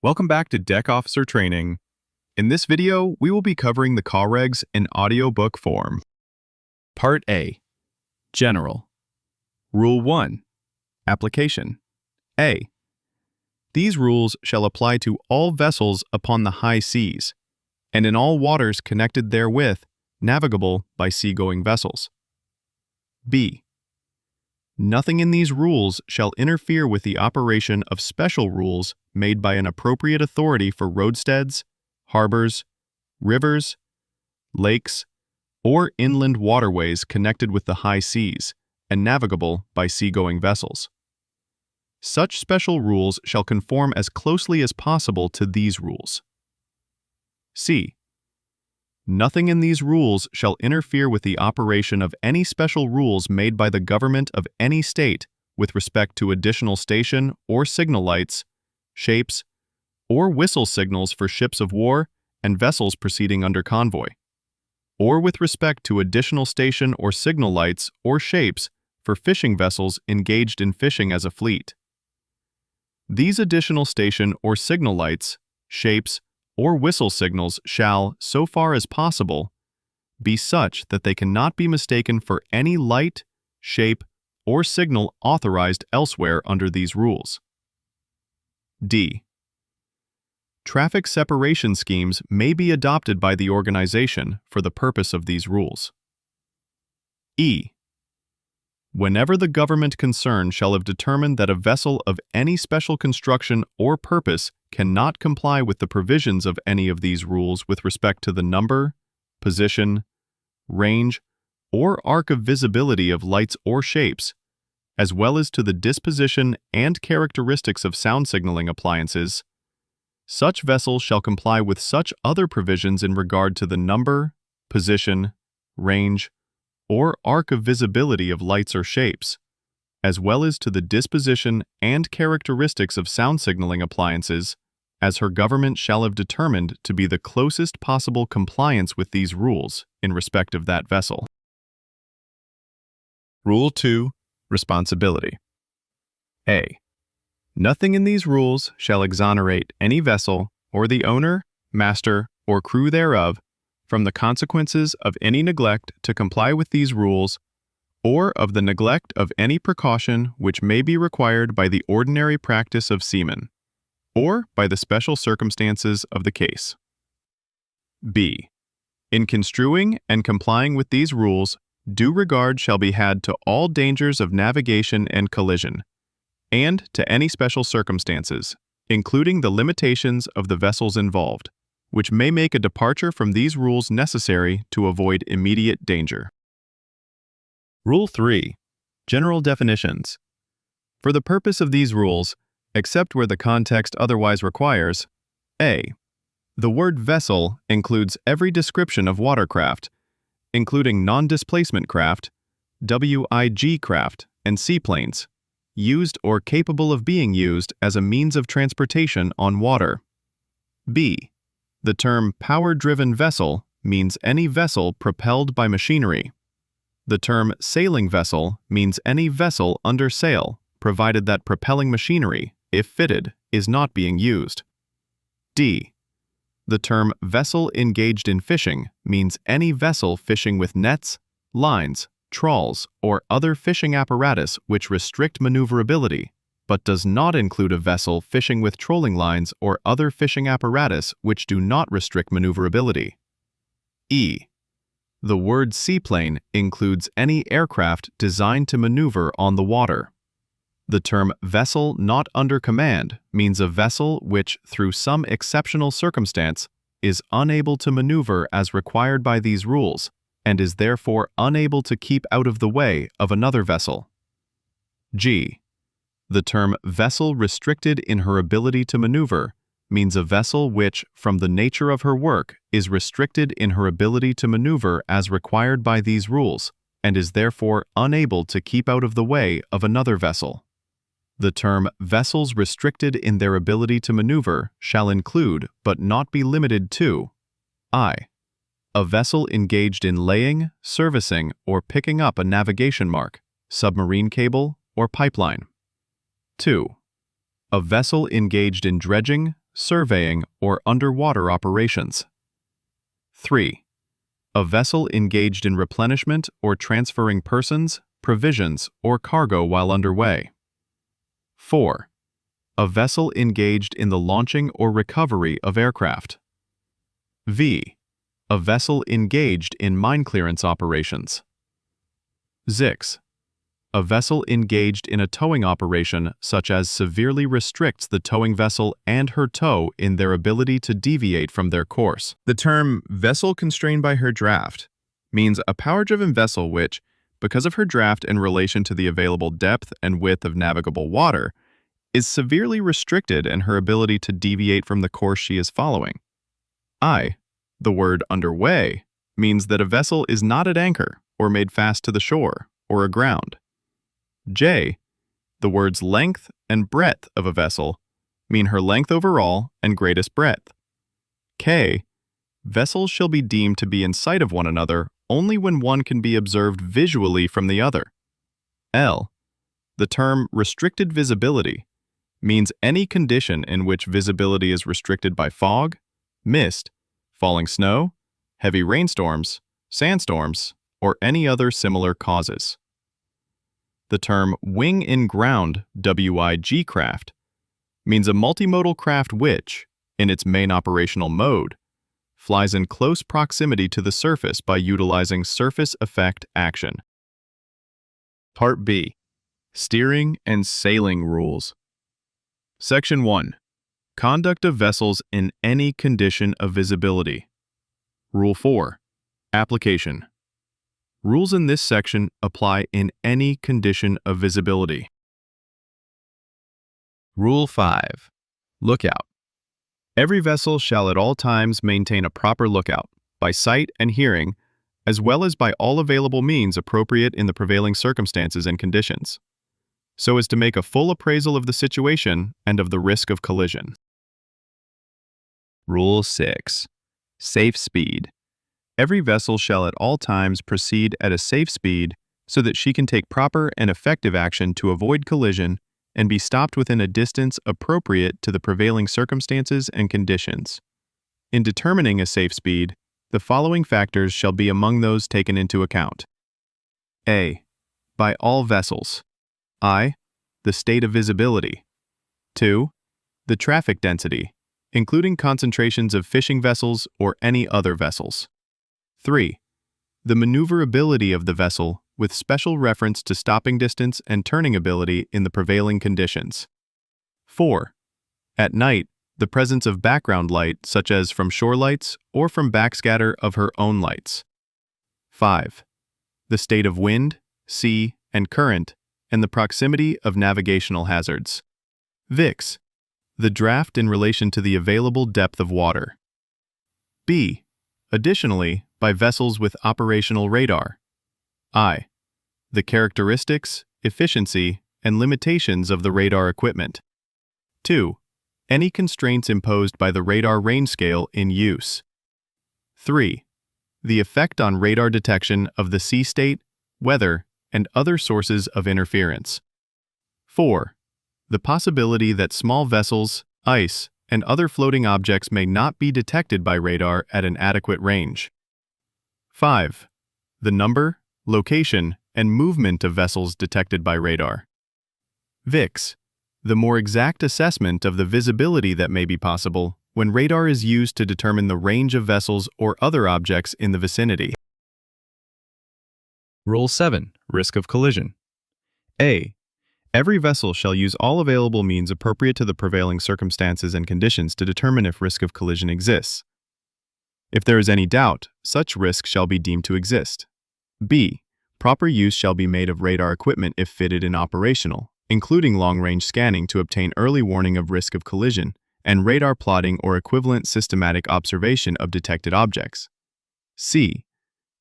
Welcome back to Deck Officer Training. In this video, we will be covering the COLREGs in audiobook form. Part A. General. Rule 1. Application. A. These rules shall apply to all vessels upon the high seas, and in all waters connected therewith, navigable by seagoing vessels. B. Nothing in these rules shall interfere with the operation of special rules made by an appropriate authority for roadsteads, harbors, rivers, lakes, or inland waterways connected with the high seas and navigable by seagoing vessels. Such special rules shall conform as closely as possible to these rules. C. Nothing in these rules shall interfere with the operation of any special rules made by the government of any state with respect to additional station or signal lights, shapes, or whistle signals for ships of war and vessels proceeding under convoy, or with respect to additional station or signal lights or shapes for fishing vessels engaged in fishing as a fleet. These additional station or signal lights, shapes, or whistle signals shall, so far as possible, be such that they cannot be mistaken for any light, shape, or signal authorized elsewhere under these rules. D. Traffic separation schemes may be adopted by the organization for the purpose of these rules. E. Whenever the government concerned shall have determined that a vessel of any special construction or purpose cannot comply with the provisions of any of these rules with respect to the number, position, range, or arc of visibility of lights or shapes, as well as to the disposition and characteristics of sound signaling appliances, such vessel shall comply with such other provisions in regard to the number, position, range, or arc of visibility of lights or shapes, as well as to the disposition and characteristics of sound signaling appliances, as her government shall have determined to be the closest possible compliance with these rules in respect of that vessel. Rule 2. Responsibility. A. Nothing in these rules shall exonerate any vessel or the owner, master, or crew thereof from the consequences of any neglect to comply with these rules or of the neglect of any precaution which may be required by the ordinary practice of seamen, or by the special circumstances of the case. B. In construing and complying with these rules, due regard shall be had to all dangers of navigation and collision, and to any special circumstances, including the limitations of the vessels involved, which may make a departure from these rules necessary to avoid immediate danger. Rule 3. General definitions. For the purpose of these rules, except where the context otherwise requires, A. The word vessel includes every description of watercraft, including non-displacement craft, WIG craft, and seaplanes, used or capable of being used as a means of transportation on water. B. The term power-driven vessel means any vessel propelled by machinery. The term sailing vessel means any vessel under sail, provided that propelling machinery, if fitted, is not being used. D. The term vessel engaged in fishing means any vessel fishing with nets, lines, trawls, or other fishing apparatus which restrict maneuverability, but does not include a vessel fishing with trolling lines or other fishing apparatus which do not restrict maneuverability. E. The word seaplane includes any aircraft designed to maneuver on the water. The term vessel not under command means a vessel which, through some exceptional circumstance, is unable to maneuver as required by these rules, and is therefore unable to keep out of the way of another vessel. G. The term vessel restricted in her ability to maneuver means a vessel which, from the nature of her work, is restricted in her ability to maneuver as required by these rules, and is therefore unable to keep out of the way of another vessel. The term vessels restricted in their ability to maneuver shall include, but not be limited to, I. A vessel engaged in laying, servicing, or picking up a navigation mark, submarine cable, or pipeline. 2. A vessel engaged in dredging, surveying, or underwater operations. 3. A vessel engaged in replenishment or transferring persons, provisions, or cargo while underway. 4. A vessel engaged in the launching or recovery of aircraft. V. A vessel engaged in mine clearance operations. 6. A vessel engaged in a towing operation such as severely restricts the towing vessel and her tow in their ability to deviate from their course. The term vessel constrained by her draft means a power-driven vessel which, because of her draft in relation to the available depth and width of navigable water, is severely restricted in her ability to deviate from the course she is following. I. The word underway means that a vessel is not at anchor or made fast to the shore or aground. J. The words length and breadth of a vessel mean her length overall and greatest breadth. K. Vessels shall be deemed to be in sight of one another only when one can be observed visually from the other. L. The term restricted visibility means any condition in which visibility is restricted by fog, mist, falling snow, heavy rainstorms, sandstorms, or any other similar causes. The term wing-in-ground WIG craft means a multimodal craft which, in its main operational mode, flies in close proximity to the surface by utilizing surface effect action. Part B. Steering and Sailing Rules. Section 1. Conduct of vessels in any condition of visibility. Rule 4. Application. Rules in this section apply in any condition of visibility. Rule 5. Lookout. Every vessel shall at all times maintain a proper lookout, by sight and hearing, as well as by all available means appropriate in the prevailing circumstances and conditions, so as to make a full appraisal of the situation and of the risk of collision. Rule 6. Safe speed. Every vessel shall at all times proceed at a safe speed so that she can take proper and effective action to avoid collision and be stopped within a distance appropriate to the prevailing circumstances and conditions. In determining a safe speed, the following factors shall be among those taken into account. A. By all vessels. I. The state of visibility. 2. The traffic density, including concentrations of fishing vessels or any other vessels. 3. The maneuverability of the vessel with special reference to stopping distance and turning ability in the prevailing conditions. 4. At night, the presence of background light such as from shore lights or from backscatter of her own lights. 5. The state of wind, sea, and current, and the proximity of navigational hazards. VIX. The draft in relation to the available depth of water. B. Additionally, by vessels with operational radar. I. The characteristics, efficiency, and limitations of the radar equipment. 2. Any constraints imposed by the radar range scale in use. 3. The effect on radar detection of the sea state, weather, and other sources of interference. 4. The possibility that small vessels, ice, and other floating objects may not be detected by radar at an adequate range. 5. The number, location, and movement of vessels detected by radar. VIX. The more exact assessment of the visibility that may be possible when radar is used to determine the range of vessels or other objects in the vicinity. Rule 7. Risk of collision. A. Every vessel shall use all available means appropriate to the prevailing circumstances and conditions to determine if risk of collision exists. If there is any doubt, such risk shall be deemed to exist. B. Proper use shall be made of radar equipment if fitted and operational, including long-range scanning to obtain early warning of risk of collision, and radar plotting or equivalent systematic observation of detected objects. C.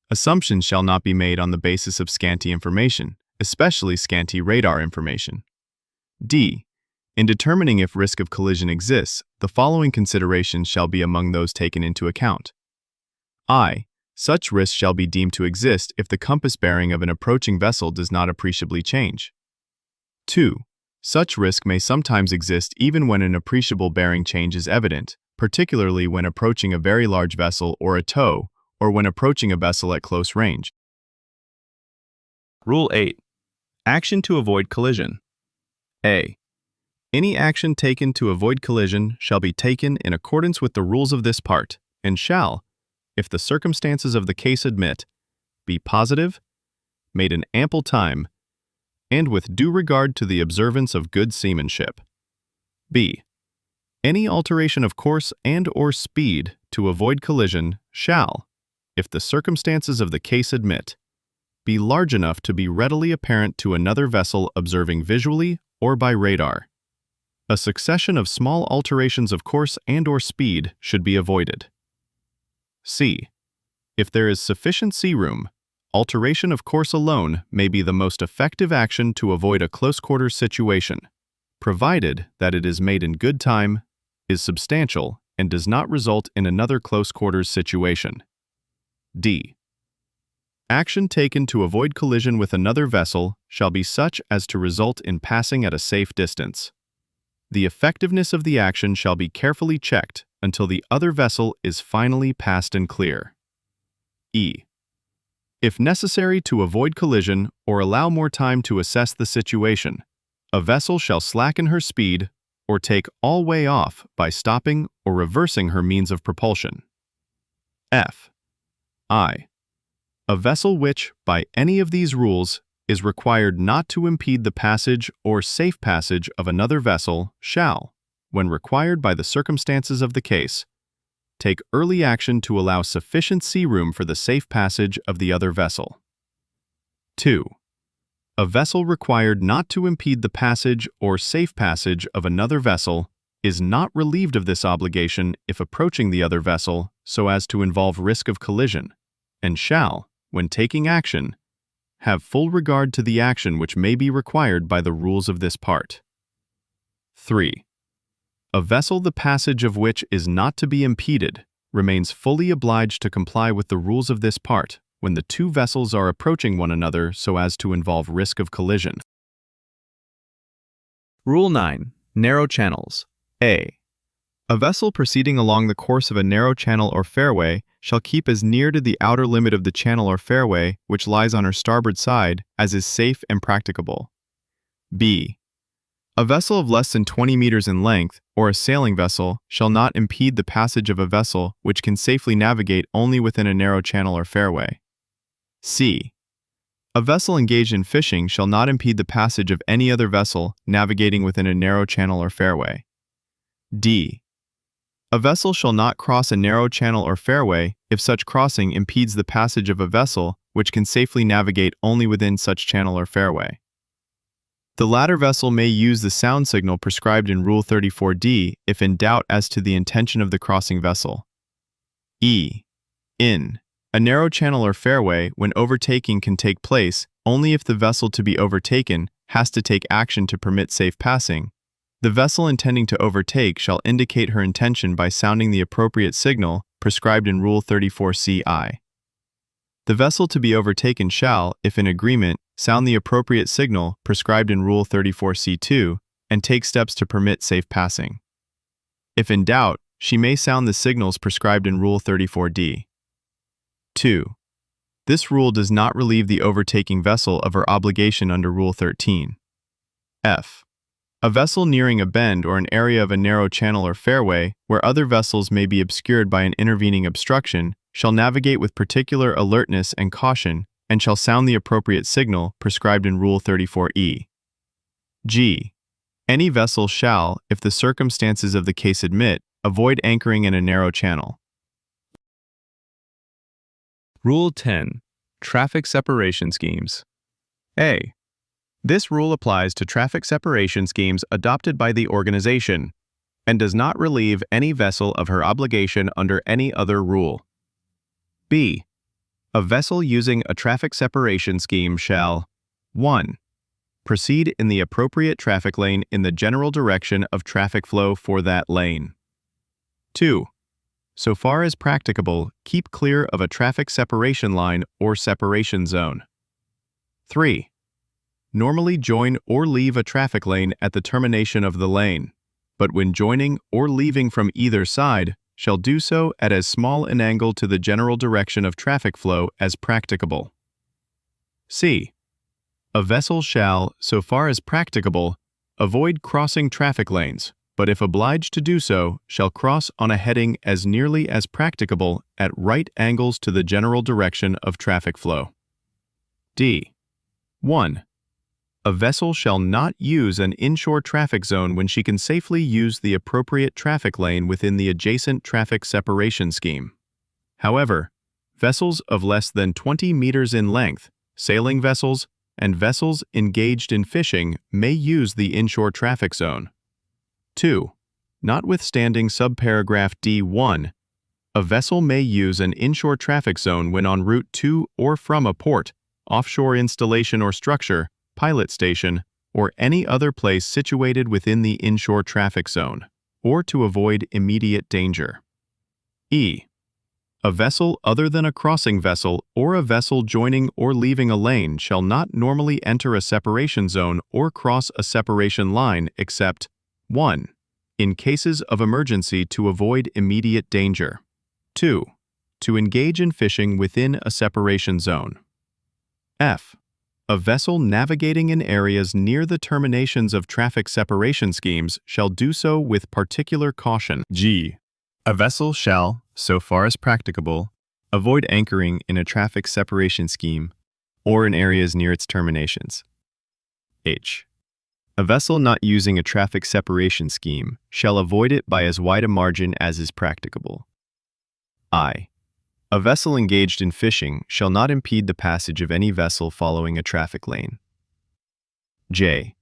Assumptions shall not be made on the basis of scanty information, especially scanty radar information. D. In determining if risk of collision exists, the following considerations shall be among those taken into account. I. Such risk shall be deemed to exist if the compass bearing of an approaching vessel does not appreciably change. 2. Such risk may sometimes exist even when an appreciable bearing change is evident, particularly when approaching a very large vessel or a tow, or when approaching a vessel at close range. Rule 8. Action to avoid collision. A. Any action taken to avoid collision shall be taken in accordance with the rules of this part, and shall, if the circumstances of the case admit, be positive, made in ample time, and with due regard to the observance of good seamanship. B. Any alteration of course and/or speed to avoid collision shall, if the circumstances of the case admit, be large enough to be readily apparent to another vessel observing visually or by radar. A succession of small alterations of course and/or speed should be avoided. C. If there is sufficient sea room, alteration of course alone may be the most effective action to avoid a close-quarters situation, provided that it is made in good time, is substantial, and does not result in another close-quarters situation. D. Action taken to avoid collision with another vessel shall be such as to result in passing at a safe distance. The effectiveness of the action shall be carefully checked until the other vessel is finally passed and clear. E. If necessary to avoid collision or allow more time to assess the situation, a vessel shall slacken her speed or take all way off by stopping or reversing her means of propulsion. F. I. A vessel which, by any of these rules, is required not to impede the passage or safe passage of another vessel shall, when required by the circumstances of the case, take early action to allow sufficient sea room for the safe passage of the other vessel. 2. A vessel required not to impede the passage or safe passage of another vessel is not relieved of this obligation if approaching the other vessel so as to involve risk of collision, and shall, when taking action, have full regard to the action which may be required by the rules of this part. 3. A vessel the passage of which is not to be impeded remains fully obliged to comply with the rules of this part when the two vessels are approaching one another so as to involve risk of collision. Rule 9. Narrow channels. A. A vessel proceeding along the course of a narrow channel or fairway shall keep as near to the outer limit of the channel or fairway which lies on her starboard side as is safe and practicable. B. A vessel of less than 20 meters in length, or a sailing vessel, shall not impede the passage of a vessel which can safely navigate only within a narrow channel or fairway. C. A vessel engaged in fishing shall not impede the passage of any other vessel navigating within a narrow channel or fairway. D. A vessel shall not cross a narrow channel or fairway if such crossing impedes the passage of a vessel which can safely navigate only within such channel or fairway. The latter vessel may use the sound signal prescribed in Rule 34D if in doubt as to the intention of the crossing vessel. E. In a narrow channel or fairway, when overtaking can take place only if the vessel to be overtaken has to take action to permit safe passing, the vessel intending to overtake shall indicate her intention by sounding the appropriate signal prescribed in Rule 34CI. The vessel to be overtaken shall, if in agreement, sound the appropriate signal prescribed in Rule 34C2 and take steps to permit safe passing. If in doubt, she may sound the signals prescribed in Rule 34D. 2. This rule does not relieve the overtaking vessel of her obligation under Rule 13. F. A vessel nearing a bend or an area of a narrow channel or fairway where other vessels may be obscured by an intervening obstruction shall navigate with particular alertness and caution and shall sound the appropriate signal prescribed in Rule 34E. G. Any vessel shall, if the circumstances of the case admit, avoid anchoring in a narrow channel. Rule 10. Traffic separation schemes. A. This rule applies to traffic separation schemes adopted by the organization and does not relieve any vessel of her obligation under any other rule. B. A vessel using a traffic separation scheme shall 1. Proceed in the appropriate traffic lane in the general direction of traffic flow for that lane. 2. So far as practicable, keep clear of a traffic separation line or separation zone. 3. normally join or leave a traffic lane at the termination of the lane, but when joining or leaving from either side, shall do so at as small an angle to the general direction of traffic flow as practicable. C. A vessel shall, so far as practicable, avoid crossing traffic lanes, but if obliged to do so, shall cross on a heading as nearly as practicable at right angles to the general direction of traffic flow. D. 1. A vessel shall not use an inshore traffic zone when she can safely use the appropriate traffic lane within the adjacent traffic separation scheme. However, vessels of less than 20 meters in length, sailing vessels, and vessels engaged in fishing may use the inshore traffic zone. 2. Notwithstanding subparagraph D1, a vessel may use an inshore traffic zone when en route to or from a port, offshore installation or structure, pilot station, or any other place situated within the inshore traffic zone, or to avoid immediate danger. E. A vessel other than a crossing vessel or a vessel joining or leaving a lane shall not normally enter a separation zone or cross a separation line except 1. In cases of emergency to avoid immediate danger. 2. To engage in fishing within a separation zone. F. A vessel navigating in areas near the terminations of traffic separation schemes shall do so with particular caution. G. A vessel shall, so far as practicable, avoid anchoring in a traffic separation scheme or in areas near its terminations. H. A vessel not using a traffic separation scheme shall avoid it by as wide a margin as is practicable. I. A vessel engaged in fishing shall not impede the passage of any vessel following a traffic lane. J.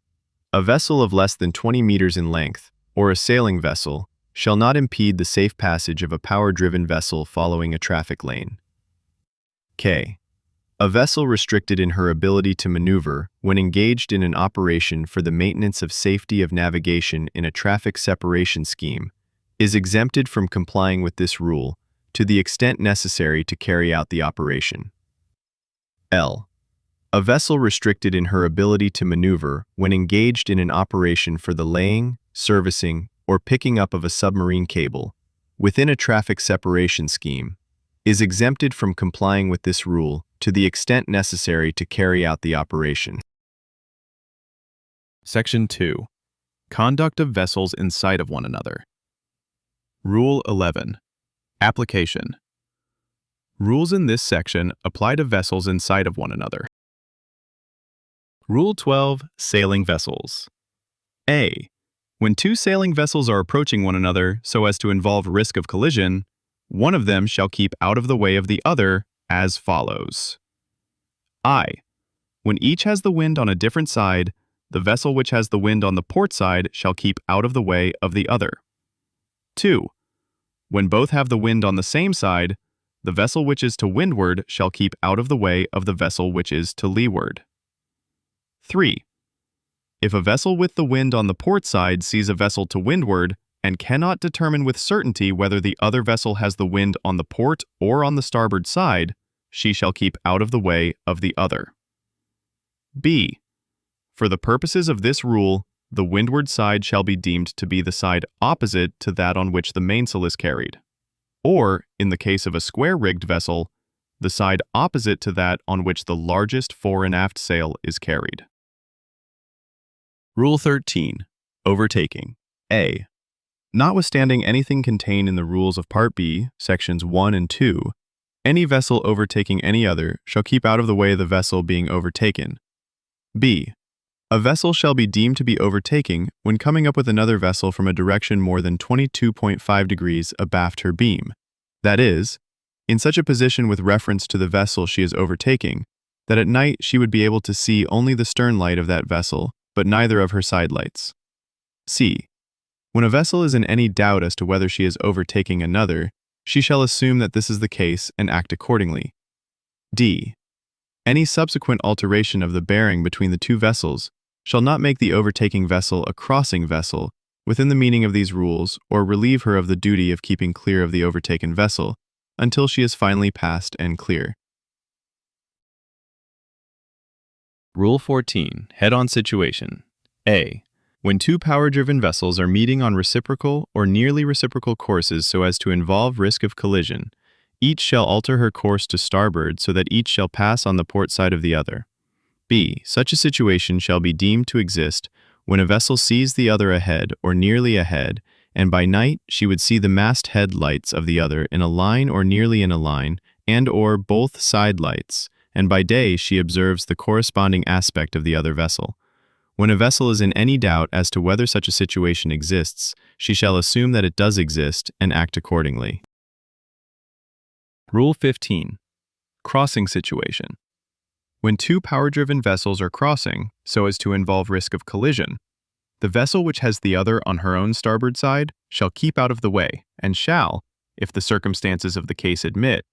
A vessel of less than 20 meters in length, or a sailing vessel, shall not impede the safe passage of a power-driven vessel following a traffic lane. K. A vessel restricted in her ability to maneuver when engaged in an operation for the maintenance of safety of navigation in a traffic separation scheme is exempted from complying with this rule to the extent necessary to carry out the operation. L. A vessel restricted in her ability to maneuver when engaged in an operation for the laying, servicing, or picking up of a submarine cable within a traffic separation scheme is exempted from complying with this rule to the extent necessary to carry out the operation. Section 2. Conduct of vessels in sight of one another. Rule 11. Application. Rules in this section apply to vessels in sight of one another. Rule 12. Sailing vessels. A. When two sailing vessels are approaching one another so as to involve risk of collision, one of them shall keep out of the way of the other as follows. I. When each has the wind on a different side, the vessel which has the wind on the port side shall keep out of the way of the other. 2. When both have the wind on the same side, the vessel which is to windward shall keep out of the way of the vessel which is to leeward. 3. If a vessel with the wind on the port side sees a vessel to windward and cannot determine with certainty whether the other vessel has the wind on the port or on the starboard side, she shall keep out of the way of the other. B. For the purposes of this rule, the windward side shall be deemed to be the side opposite to that on which the mainsail is carried, or, in the case of a square-rigged vessel, the side opposite to that on which the largest fore and aft sail is carried. Rule 13. Overtaking. A. Notwithstanding anything contained in the rules of Part B, Sections 1 and 2, any vessel overtaking any other shall keep out of the way of the vessel being overtaken. B. A vessel shall be deemed to be overtaking when coming up with another vessel from a direction more than 22.5 degrees abaft her beam, that is, in such a position with reference to the vessel she is overtaking, that at night she would be able to see only the stern light of that vessel, but neither of her side lights. C. When a vessel is in any doubt as to whether she is overtaking another, she shall assume that this is the case and act accordingly. D. Any subsequent alteration of the bearing between the two vessels shall not make the overtaking vessel a crossing vessel within the meaning of these rules or relieve her of the duty of keeping clear of the overtaken vessel until she is finally passed and clear. Rule 14. Head-on situation. A. When two power-driven vessels are meeting on reciprocal or nearly reciprocal courses so as to involve risk of collision, each shall alter her course to starboard so that each shall pass on the port side of the other. B. Such a situation shall be deemed to exist when a vessel sees the other ahead or nearly ahead, and by night she would see the masthead lights of the other in a line or nearly in a line, and or both side lights, and by day she observes the corresponding aspect of the other vessel. When a vessel is in any doubt as to whether such a situation exists, she shall assume that it does exist and act accordingly. Rule 15. Crossing situation. When two power-driven vessels are crossing so as to involve risk of collision, the vessel which has the other on her own starboard side shall keep out of the way and shall, if the circumstances of the case admit,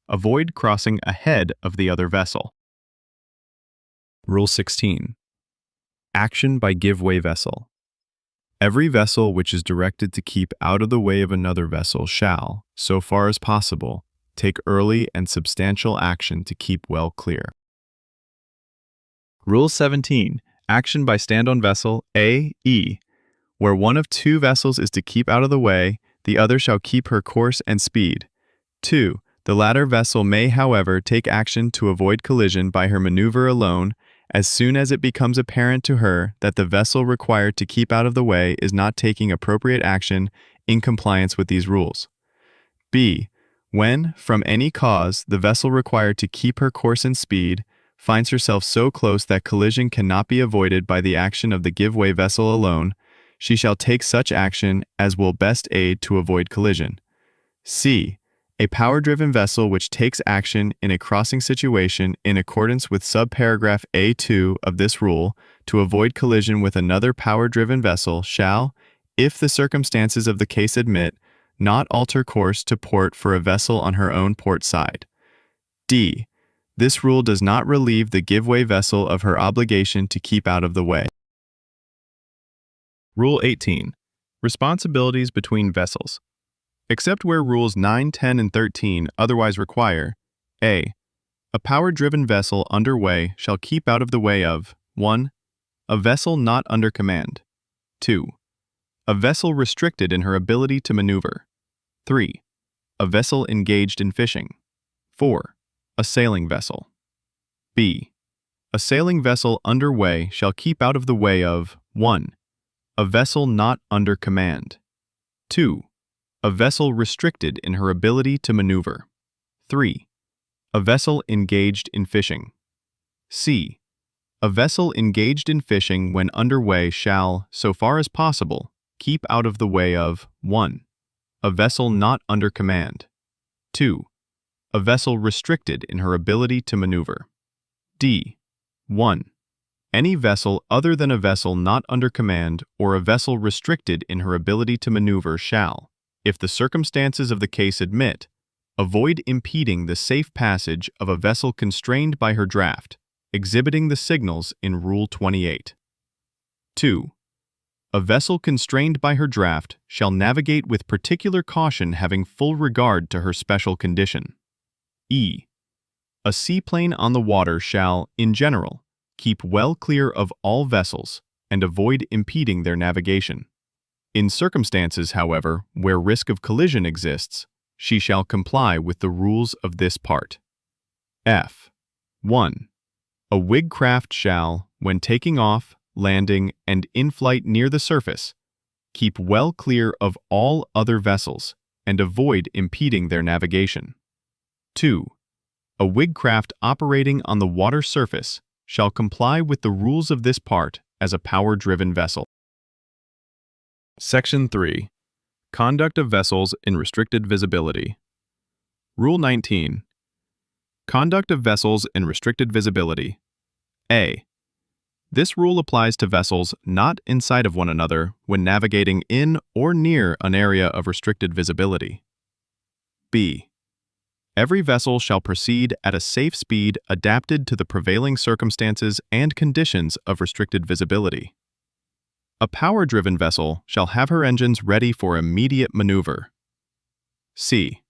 avoid crossing ahead of the other vessel. Rule 16. Action by give-way vessel. Every vessel which is directed to keep out of the way of another vessel shall, so far as possible, take early and substantial action to keep well clear. Rule 17. Action by stand-on vessel A, E. Where one of two vessels is to keep out of the way, the other shall keep her course and speed. 2. The latter vessel may, however, take action to avoid collision by her maneuver alone as soon as it becomes apparent to her that the vessel required to keep out of the way is not taking appropriate action in compliance with these rules. B. When, from any cause, the vessel required to keep her course and speed finds herself so close that collision cannot be avoided by the action of the give-way vessel alone, she shall take such action as will best aid to avoid collision. C. A power-driven vessel which takes action in a crossing situation in accordance with subparagraph A2 of this rule to avoid collision with another power-driven vessel shall, if the circumstances of the case admit, not alter course to port for a vessel on her own port side. D. This rule does not relieve the give-way vessel of her obligation to keep out of the way. Rule 18. Responsibilities between vessels. Except where Rules 9, 10, and 13 otherwise require, A. A power-driven vessel under way shall keep out of the way of 1. A vessel not under command. 2. A vessel restricted in her ability to maneuver. 3. A vessel engaged in fishing. 4. A sailing vessel. B. A sailing vessel under way shall keep out of the way of 1. A vessel not under command. 2. A vessel restricted in her ability to maneuver. 3. A vessel engaged in fishing. C. A vessel engaged in fishing when under way shall, so far as possible, keep out of the way of 1. A vessel not under command. 2. A vessel restricted in her ability to maneuver. D. 1. Any vessel other than a vessel not under command or a vessel restricted in her ability to maneuver shall, if the circumstances of the case admit, avoid impeding the safe passage of a vessel constrained by her draft, exhibiting the signals in Rule 28. 2. A vessel constrained by her draft shall navigate with particular caution having full regard to her special condition. E. A seaplane on the water shall, in general, keep well clear of all vessels and avoid impeding their navigation. In circumstances, however, where risk of collision exists, she shall comply with the rules of this part. F. 1. A wig craft shall, when taking off, landing, and in flight near the surface, keep well clear of all other vessels and avoid impeding their navigation. 2. A wig craft operating on the water surface shall comply with the rules of this part as a power-driven vessel. Section 3. Conduct of vessels in restricted visibility. Rule 19. Conduct of vessels in restricted visibility. A. This rule applies to vessels not inside of one another when navigating in or near an area of restricted visibility. B. Every vessel shall proceed at a safe speed adapted to the prevailing circumstances and conditions of restricted visibility. A power-driven vessel shall have her engines ready for immediate maneuver. C.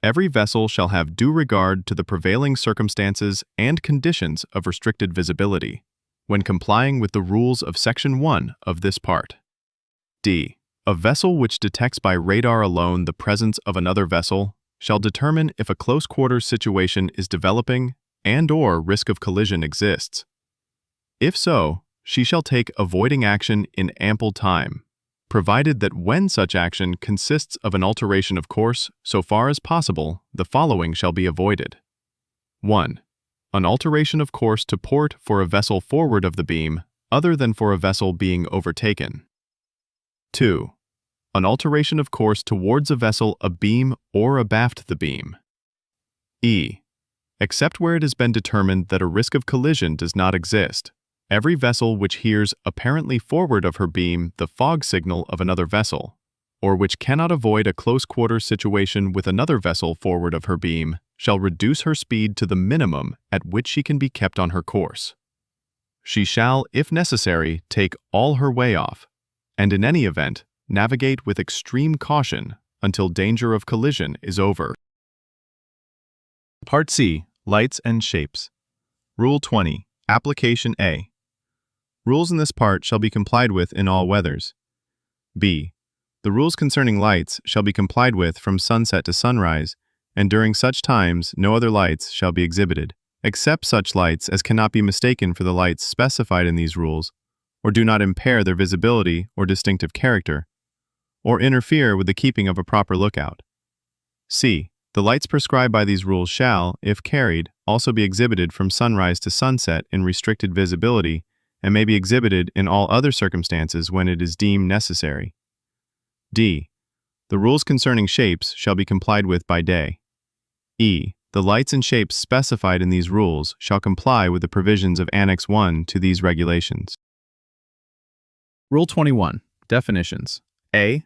every vessel shall have due regard to the prevailing circumstances and conditions of restricted visibility, when complying with the rules of Section 1 of this part. D. A vessel which detects by radar alone the presence of another vessel shall determine if a close-quarters situation is developing and/or risk of collision exists. If so, she shall take avoiding action in ample time, provided that when such action consists of an alteration of course, so far as possible, the following shall be avoided. 1. An alteration of course to port for a vessel forward of the beam, other than for a vessel being overtaken. 2. An alteration of course towards a vessel abeam or abaft the beam. E. Except where it has been determined that a risk of collision does not exist, every vessel which hears apparently forward of her beam the fog signal of another vessel, or which cannot avoid a close-quarters situation with another vessel forward of her beam, shall reduce her speed to the minimum at which she can be kept on her course. She shall, if necessary, take all her way off, and in any event, navigate with extreme caution until danger of collision is over. Part C. Lights and Shapes. Rule 20. Application A. Rules in this part shall be complied with in all weathers. B. The rules concerning lights shall be complied with from sunset to sunrise, and during such times no other lights shall be exhibited, except such lights as cannot be mistaken for the lights specified in these rules, or do not impair their visibility or distinctive character, or interfere with the keeping of a proper lookout. C. The lights prescribed by these rules shall, if carried, also be exhibited from sunrise to sunset in restricted visibility, and may be exhibited in all other circumstances when it is deemed necessary. D. The rules concerning shapes shall be complied with by day. E. The lights and shapes specified in these rules shall comply with the provisions of Annex 1 to these regulations. Rule 21. Definitions. A.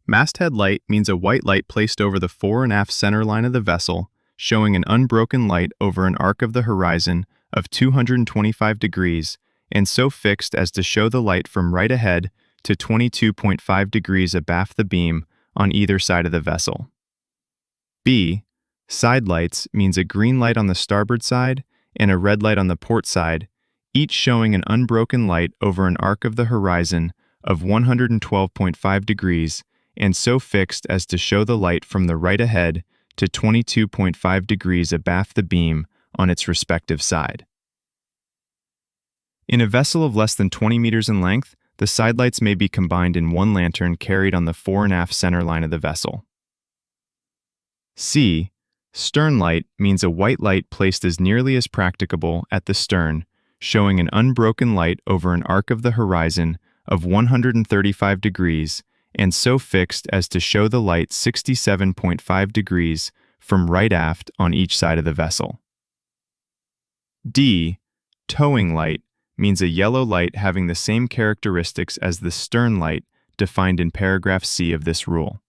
Masthead light means a white light placed over the fore and aft center line of the vessel, showing an unbroken light over an arc of the horizon of 225 degrees and so fixed as to show the light from right ahead to 22.5 degrees abaft the beam on either side of the vessel. B. Side lights means a green light on the starboard side and a red light on the port side, each showing an unbroken light over an arc of the horizon of 112.5 degrees and so fixed as to show the light from the right ahead to 22.5 degrees abaft the beam on its respective side. In a vessel of less than 20 meters in length, the side lights may be combined in one lantern carried on the fore and aft center line of the vessel. C. Stern light means a white light placed as nearly as practicable at the stern, showing an unbroken light over an arc of the horizon of 135 degrees and so fixed as to show the light 67.5 degrees from right aft on each side of the vessel. D. Towing light means a yellow light having the same characteristics as the stern light defined in paragraph C of this rule.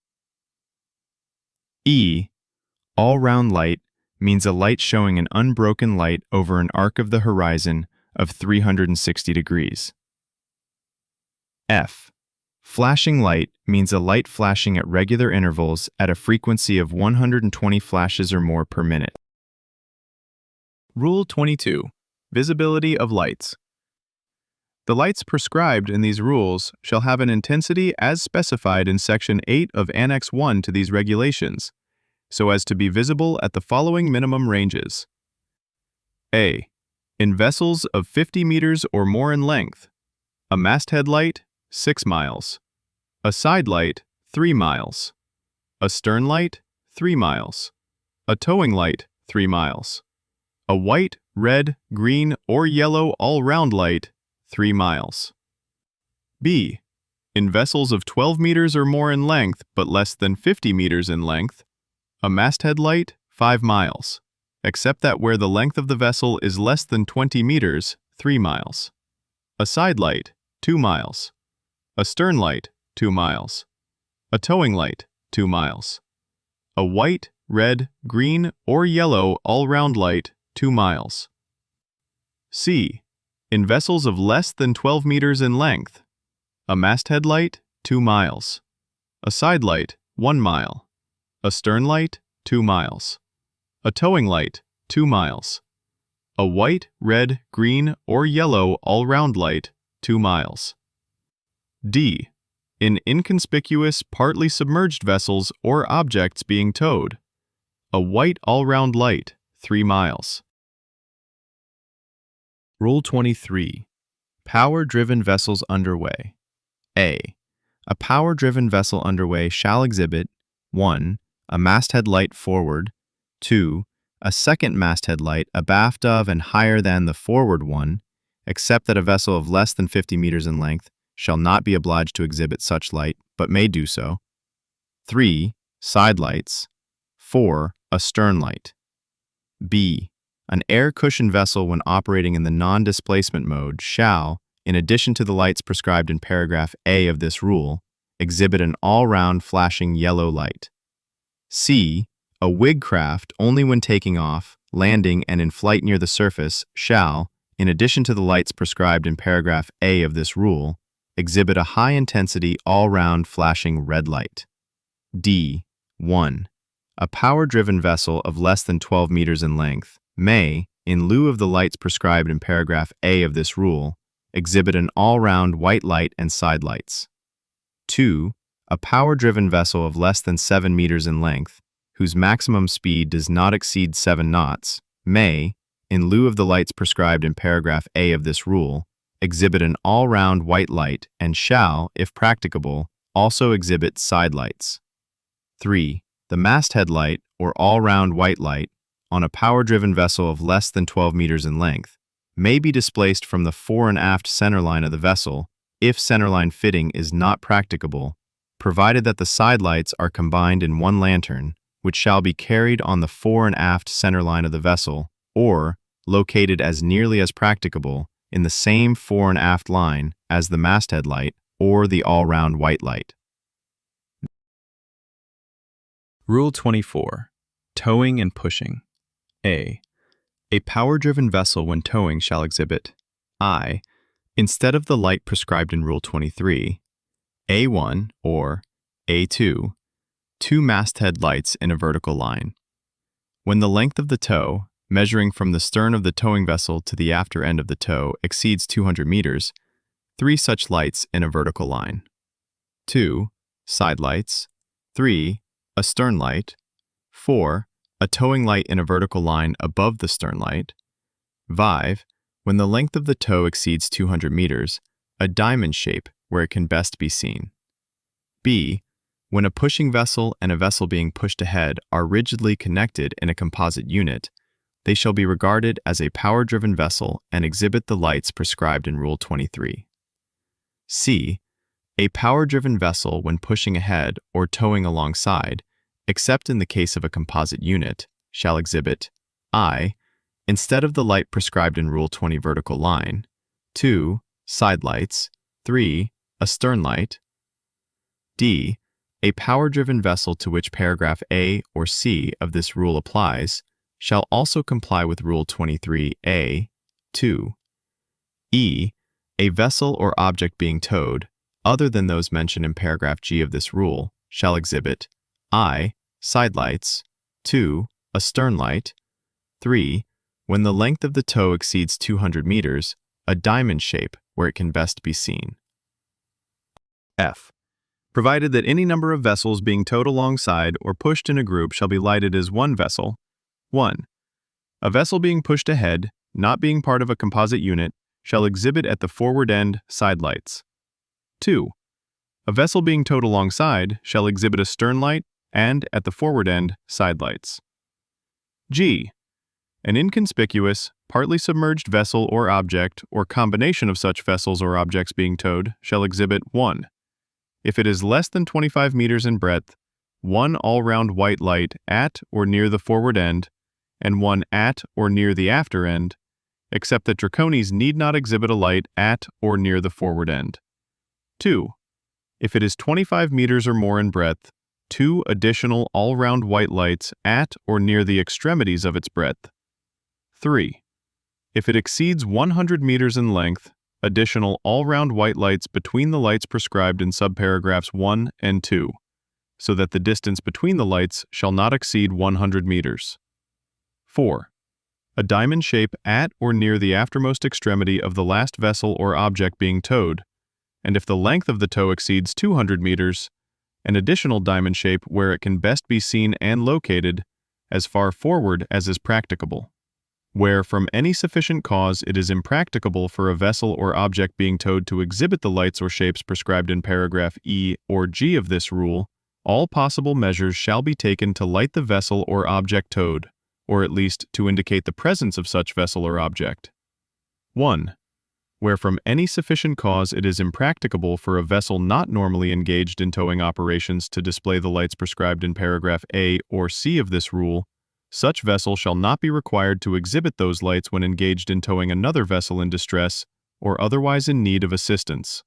E. All-round light means a light showing an unbroken light over an arc of the horizon of 360 degrees. F. Flashing light means a light flashing at regular intervals at a frequency of 120 flashes or more per minute. Rule 22. Visibility of lights. The lights prescribed in these rules shall have an intensity as specified in Section 8 of Annex 1 to these regulations, so as to be visible at the following minimum ranges. A. In vessels of 50 meters or more in length, a masthead light, 6 miles. A side light, 3 miles. A stern light, 3 miles. A towing light, 3 miles. A white, red, green, or yellow all-round light, 3 miles. B. In vessels of 12 meters or more in length but less than 50 meters in length, a masthead light, 5 miles, except that where the length of the vessel is less than 20 meters, 3 miles. A side light, 2 miles. A stern light, 2 miles. A towing light, 2 miles. A white, red, green, or yellow all-round light, 2 miles. C. In vessels of less than 12 meters in length, a masthead light, 2 miles. A side light, 1 mile. A stern light, 2 miles. A towing light, 2 miles. A white, red, green, or yellow all-round light, 2 miles. D. In inconspicuous, partly submerged vessels or objects being towed. A white all-round light, 3 miles. Rule 23. Power-driven vessels underway. A. A power-driven vessel underway shall exhibit 1. A masthead light forward, 2. A second masthead light abaft of and higher than the forward one, except that a vessel of less than 50 meters in length shall not be obliged to exhibit such light, but may do so. 3. Side lights. 4. A stern light. B. An air-cushioned vessel when operating in the non-displacement mode shall, in addition to the lights prescribed in paragraph A of this rule, exhibit an all-round flashing yellow light. C. A wig craft only when taking off, landing, and in flight near the surface shall, in addition to the lights prescribed in paragraph A of this rule, exhibit a high-intensity all-round flashing red light. D. 1. A power-driven vessel of less than 12 meters in length may, in lieu of the lights prescribed in paragraph A of this rule, exhibit an all-round white light and side lights. 2. A power-driven vessel of less than 7 meters in length, whose maximum speed does not exceed 7 knots, may, in lieu of the lights prescribed in paragraph A of this rule, exhibit an all-round white light and shall, if practicable, also exhibit side lights. 3. The masthead light, or all-round white light, on a power-driven vessel of less than 12 meters in length, may be displaced from the fore and aft centerline of the vessel if centerline fitting is not practicable, provided that the side lights are combined in one lantern, which shall be carried on the fore and aft centerline of the vessel, or located as nearly as practicable in the same fore and aft line as the masthead light or the all-round white light. Rule 24. Towing and pushing. A. A power-driven vessel when towing shall exhibit I. Instead of the light prescribed in Rule 23, A1 or A2, 2 masthead lights in a vertical line. When the length of the tow, measuring from the stern of the towing vessel to the after end of the tow, exceeds 200 meters, 3 such lights in a vertical line. 2. Side lights. 3. A stern light. 4. A towing light in a vertical line above the stern light. 5. When the length of the tow exceeds 200 meters, a diamond shape where it can best be seen. B. When a pushing vessel and a vessel being pushed ahead are rigidly connected in a composite unit, they shall be regarded as a power-driven vessel and exhibit the lights prescribed in Rule 23. C. A power-driven vessel when pushing ahead or towing alongside, except in the case of a composite unit, shall exhibit I. Instead of the light prescribed in Rule 20 vertical line, 2. Side lights. 3. A stern light. D. A power-driven vessel to which paragraph A or C of this rule applies shall also comply with Rule 23A, 2. E. A vessel or object being towed, other than those mentioned in paragraph G of this rule, shall exhibit I. Side lights. 2. A stern light. 3. When the length of the tow exceeds 200 meters, a diamond shape where it can best be seen. F. Provided that any number of vessels being towed alongside or pushed in a group shall be lighted as one vessel. 1. A vessel being pushed ahead, not being part of a composite unit, shall exhibit at the forward end side lights. 2. A vessel being towed alongside shall exhibit a stern light and, at the forward end, side lights. G. An inconspicuous, partly submerged vessel or object, or combination of such vessels or objects being towed, shall exhibit 1. If it is less than 25 meters in breadth, 1 all-round white light at or near the forward end, and 1 at or near the after end, except that dracones need not exhibit a light at or near the forward end. 2. If it is 25 meters or more in breadth, 2 additional all-round white lights at or near the extremities of its breadth. 3. If it exceeds 100 meters in length, additional all-round white lights between the lights prescribed in subparagraphs 1 and 2. so that the distance between the lights shall not exceed 100 meters. 4. A diamond shape at or near the aftermost extremity of the last vessel or object being towed, and if the length of the tow exceeds 200 meters, an additional diamond shape where it can best be seen and located as far forward as is practicable. Where from any sufficient cause it is impracticable for a vessel or object being towed to exhibit the lights or shapes prescribed in paragraph E or G of this rule, all possible measures shall be taken to light the vessel or object towed, or at least to indicate the presence of such vessel or object. 1. Where from any sufficient cause it is impracticable for a vessel not normally engaged in towing operations to display the lights prescribed in paragraph A or C of this rule, such vessel shall not be required to exhibit those lights when engaged in towing another vessel in distress or otherwise in need of assistance.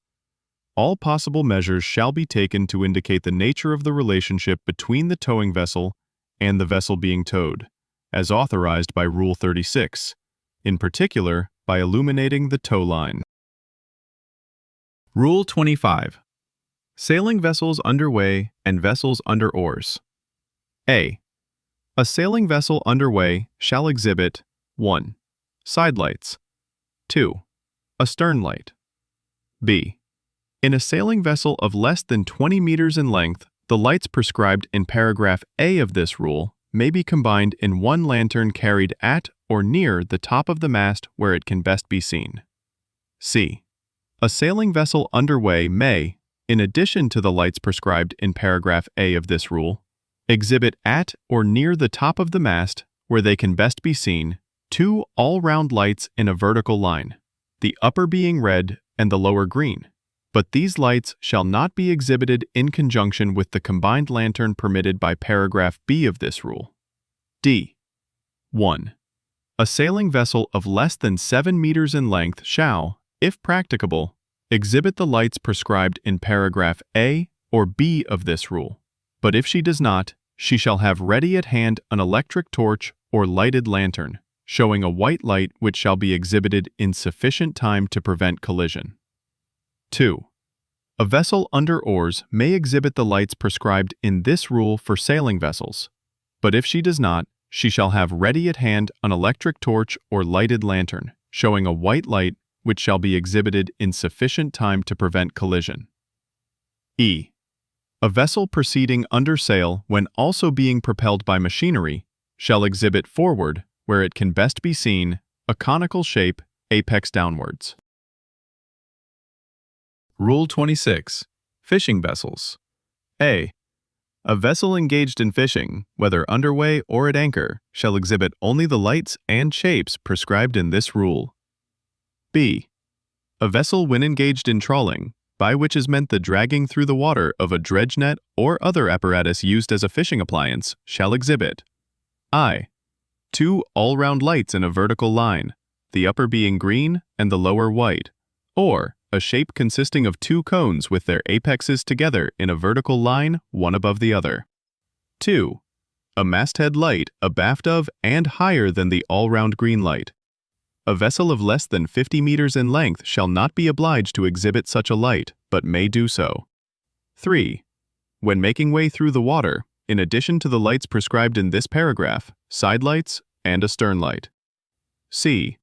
All possible measures shall be taken to indicate the nature of the relationship between the towing vessel and the vessel being towed, as authorized by Rule 36, in particular by illuminating the tow line. Rule 25. Sailing vessels under way and vessels under oars. A. A sailing vessel under way shall exhibit 1. Side lights. 2. A stern light. B. In a sailing vessel of less than 20 meters in length, the lights prescribed in paragraph A of this rule may be combined in one lantern carried at or near the top of the mast where it can best be seen. C. A sailing vessel under way may, in addition to the lights prescribed in paragraph A of this rule, exhibit at or near the top of the mast where they can best be seen 2 all-round lights in a vertical line, the upper being red and the lower green, but these lights shall not be exhibited in conjunction with the combined lantern permitted by paragraph B of this rule. D. 1. A sailing vessel of less than 7 meters in length shall, if practicable, exhibit the lights prescribed in paragraph A or B of this rule, but if she does not, she shall have ready at hand an electric torch or lighted lantern, showing a white light which shall be exhibited in sufficient time to prevent collision. 2. A vessel under oars may exhibit the lights prescribed in this rule for sailing vessels, but if she does not, she shall have ready at hand an electric torch or lighted lantern, showing a white light which shall be exhibited in sufficient time to prevent collision. E. A vessel proceeding under sail when also being propelled by machinery shall exhibit forward, where it can best be seen, a conical shape, apex downwards. Rule 26. Fishing vessels. A. A vessel engaged in fishing, whether underway or at anchor, shall exhibit only the lights and shapes prescribed in this rule. B. A vessel when engaged in trawling, by which is meant the dragging through the water of a dredge net or other apparatus used as a fishing appliance, shall exhibit I. 2 all-round lights in a vertical line, the upper being green and the lower white, or a shape consisting of 2 cones with their apexes together in a vertical line, one above the other. 2. A masthead light abaft of and higher than the all-round green light. A vessel of less than 50 meters in length shall not be obliged to exhibit such a light, but may do so. 3. When making way through the water, in addition to the lights prescribed in this paragraph, side lights and a stern light. C.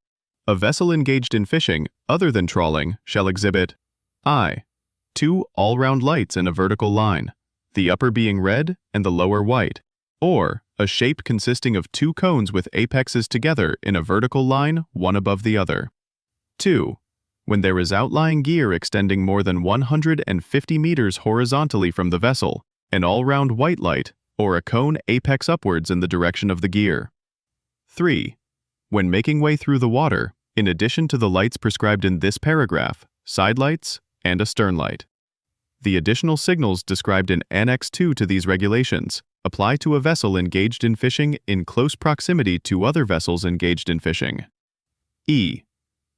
A vessel engaged in fishing, other than trawling, shall exhibit I. 2 all-round lights in a vertical line, the upper being red and the lower white, or a shape consisting of 2 cones with apexes together in a vertical line, one above the other. 2. When there is outlying gear extending more than 150 meters horizontally from the vessel, an all-round white light, or a cone apex upwards in the direction of the gear. 3. When making way through the water, in addition to the lights prescribed in this paragraph, side lights and a stern light. The additional signals described in Annex 2 to these regulations apply to a vessel engaged in fishing in close proximity to other vessels engaged in fishing. E.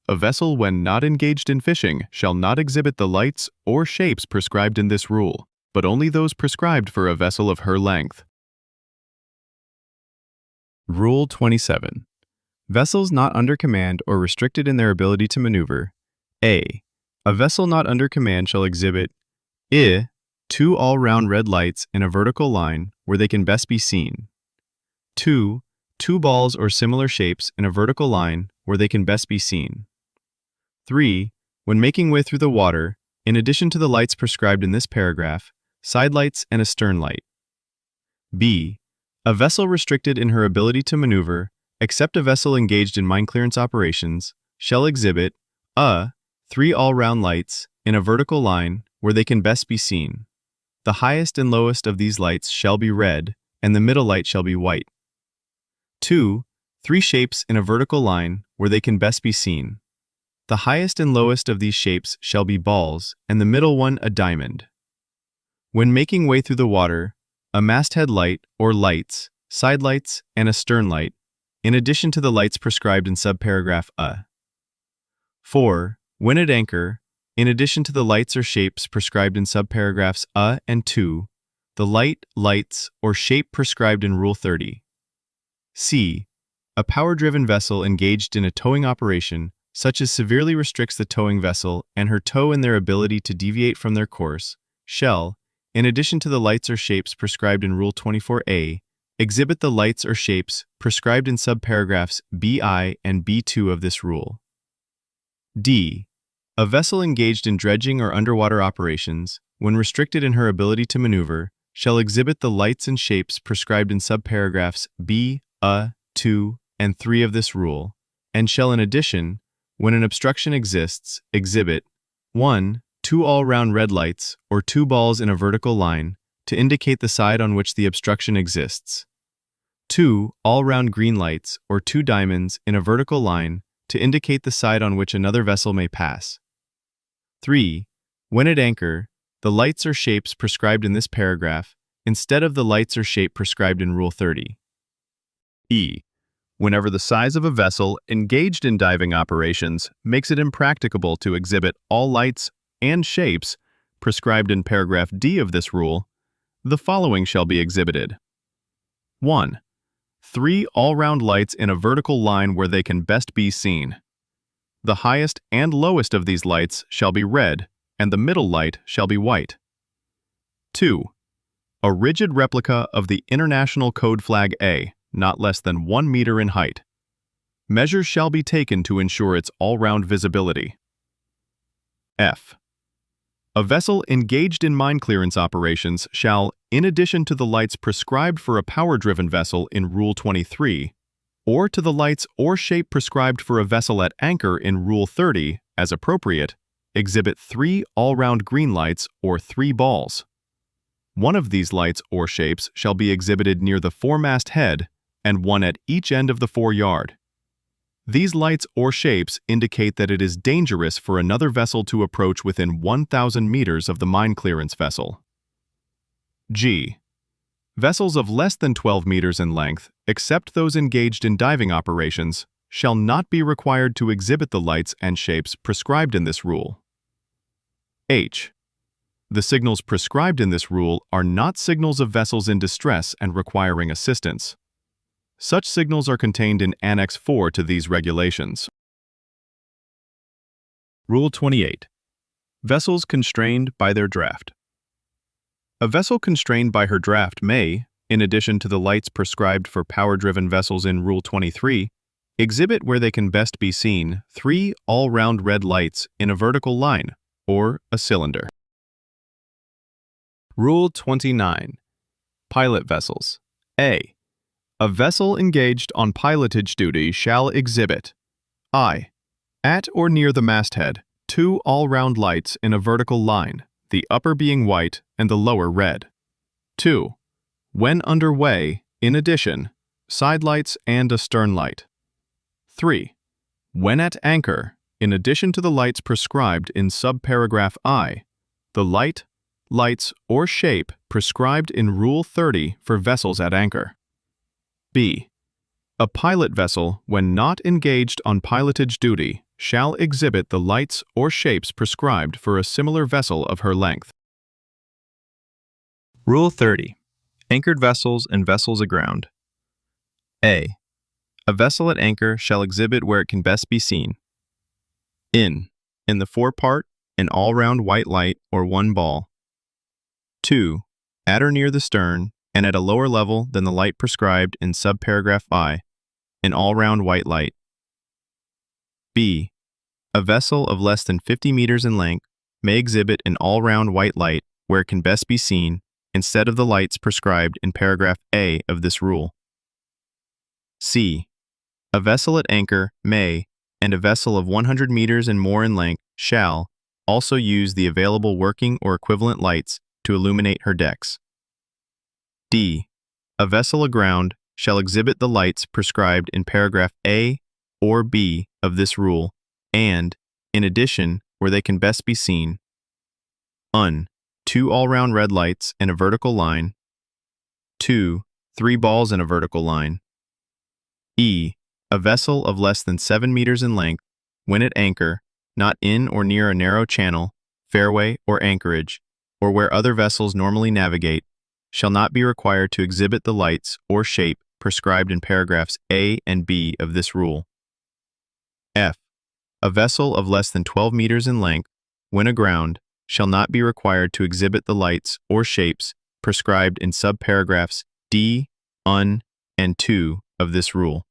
A vessel when not engaged in fishing shall not exhibit the lights or shapes prescribed in this rule, but only those prescribed for a vessel of her length. Rule 27. Vessels not under command or restricted in their ability to maneuver. A. A vessel not under command shall exhibit I. 2 all-round red lights in a vertical line where they can best be seen. 2. Two balls or similar shapes in a vertical line where they can best be seen. 3. When making way through the water, in addition to the lights prescribed in this paragraph, side lights and a stern light. B. A vessel restricted in her ability to maneuver, except a vessel engaged in mine clearance operations, shall exhibit 3 all-round lights in a vertical line where they can best be seen. The highest and lowest of these lights shall be red, and the middle light shall be white. 2. 3 shapes in a vertical line where they can best be seen. The highest and lowest of these shapes shall be balls, and the middle one a diamond. When making way through the water, a masthead light or lights, side lights, and a stern light, in addition to the lights prescribed in subparagraph A. 4. When at anchor, in addition to the lights or shapes prescribed in subparagraphs A and 2, the light, lights, or shape prescribed in Rule 30. C. A power-driven vessel engaged in a towing operation such as severely restricts the towing vessel and her tow in their ability to deviate from their course, shall, in addition to the lights or shapes prescribed in Rule 24A, exhibit the lights or shapes prescribed in subparagraphs BI and B2 of this rule. D. A vessel engaged in dredging or underwater operations, when restricted in her ability to maneuver, shall exhibit the lights and shapes prescribed in subparagraphs B, 2, and 3 of this rule, and shall in addition, when an obstruction exists, exhibit 1. 2 all-round red lights or 2 balls in a vertical line to indicate the side on which the obstruction exists. 2 all-round green lights or 2 diamonds in a vertical line to indicate the side on which another vessel may pass. 3. When at anchor, the lights or shapes prescribed in this paragraph instead of the lights or shape prescribed in Rule 30. E. Whenever the size of a vessel engaged in diving operations makes it impracticable to exhibit all lights and shapes prescribed in paragraph D of this rule, the following shall be exhibited. 1. 3 all-round lights in a vertical line where they can best be seen. The highest and lowest of these lights shall be red, and the middle light shall be white. 2. A rigid replica of the International Code Flag A, not less than 1 meter in height. Measures shall be taken to ensure its all-round visibility. F. A vessel engaged in mine clearance operations shall, in addition to the lights prescribed for a power-driven vessel in Rule 23, or to the lights or shape prescribed for a vessel at anchor in Rule 30, as appropriate, exhibit 3 all-round green lights or 3 balls. One of these lights or shapes shall be exhibited near the foremast head and one at each end of the foreyard. These lights or shapes indicate that it is dangerous for another vessel to approach within 1,000 meters of the mine clearance vessel. G. Vessels of less than 12 meters in length, except those engaged in diving operations, shall not be required to exhibit the lights and shapes prescribed in this rule. H. The signals prescribed in this rule are not signals of vessels in distress and requiring assistance. Such signals are contained in Annex 4 to these regulations. Rule 28. Vessels constrained by their draft. A vessel constrained by her draft may, in addition to the lights prescribed for power-driven vessels in Rule 23, exhibit where they can best be seen 3 all-round red lights in a vertical line, or a cylinder. Rule 29. Pilot vessels. A. A vessel engaged on pilotage duty shall exhibit I. At or near the masthead, 2 all-round lights in a vertical line, the upper being white and the lower red. 2. When underway, in addition, side lights and a stern light. 3. When at anchor, in addition to the lights prescribed in subparagraph I, the light, lights, or shape prescribed in Rule 30 for vessels at anchor. B. A pilot vessel, when not engaged on pilotage duty, shall exhibit the lights or shapes prescribed for a similar vessel of her length. Rule 30. Anchored vessels and vessels aground. A. A vessel at anchor shall exhibit where it can best be seen. In the forepart, an all-round white light or 1 ball. 2. At or near the stern, and at a lower level than the light prescribed in subparagraph I, an all-round white light. B. A vessel of less than 50 meters in length may exhibit an all-round white light where it can best be seen, instead of the lights prescribed in paragraph A of this rule. C. A vessel at anchor may, and a vessel of 100 meters and more in length shall, also use the available working or equivalent lights to illuminate her decks. D. A vessel aground shall exhibit the lights prescribed in paragraph A or B of this rule, and, in addition, where they can best be seen, 2 all-round red lights in a vertical line. 2. 3 balls in a vertical line. E. A vessel of less than 7 meters in length, when at anchor, not in or near a narrow channel, fairway, or anchorage, or where other vessels normally navigate, shall not be required to exhibit the lights or shape prescribed in paragraphs A and B of this rule. F. A vessel of less than 12 meters in length, when aground, shall not be required to exhibit the lights or shapes prescribed in subparagraphs D, and 2 of this rule.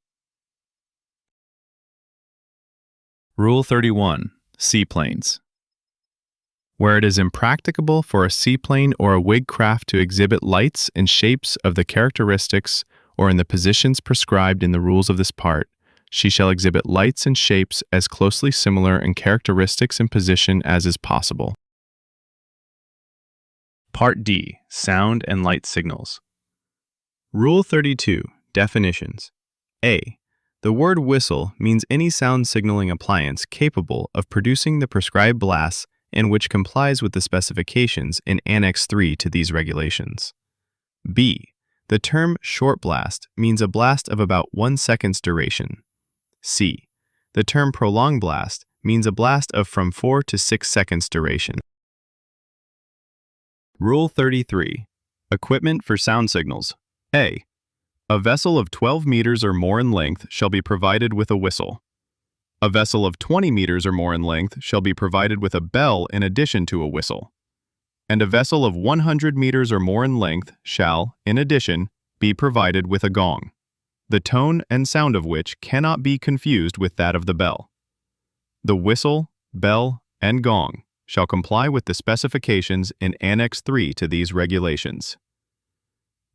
Rule 31. Seaplanes. Where it is impracticable for a seaplane or a wig craft to exhibit lights and shapes of the characteristics or in the positions prescribed in the rules of this part, she shall exhibit lights and shapes as closely similar in characteristics and position as is possible. Part D. Sound and light signals. Rule 32. Definitions. A. The word whistle means any sound signaling appliance capable of producing the prescribed blasts and which complies with the specifications in Annex 3 to these regulations. B. The term short blast means a blast of about 1 second's duration. C. The term prolonged blast means a blast of from 4 to 6 seconds duration. Rule 33. Equipment for sound signals. A. A vessel of 12 meters or more in length shall be provided with a whistle. A vessel of 20 meters or more in length shall be provided with a bell in addition to a whistle. And a vessel of 100 meters or more in length shall, in addition, be provided with a gong, the tone and sound of which cannot be confused with that of the bell. The whistle, bell, and gong shall comply with the specifications in Annex 3 to these regulations.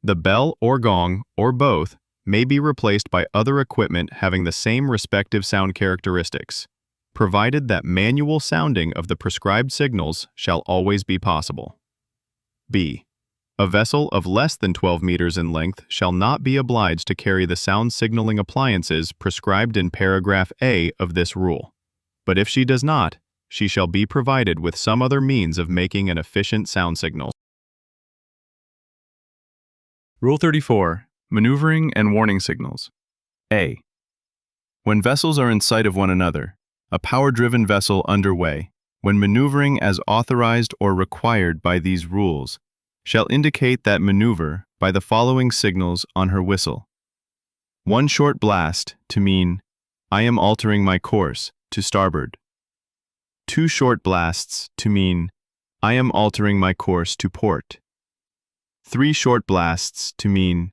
The bell or gong, or both, may be replaced by other equipment having the same respective sound characteristics, provided that manual sounding of the prescribed signals shall always be possible. B. A vessel of less than 12 meters in length shall not be obliged to carry the sound signaling appliances prescribed in paragraph A of this rule, but if she does not, she shall be provided with some other means of making an efficient sound signal. Rule 34. Maneuvering and warning signals. A. When vessels are in sight of one another, a power-driven vessel underway, when maneuvering as authorized or required by these rules, shall indicate that maneuver by the following signals on her whistle. 1 short blast to mean, I am altering my course to starboard. 2 short blasts to mean, I am altering my course to port. 3 short blasts to mean,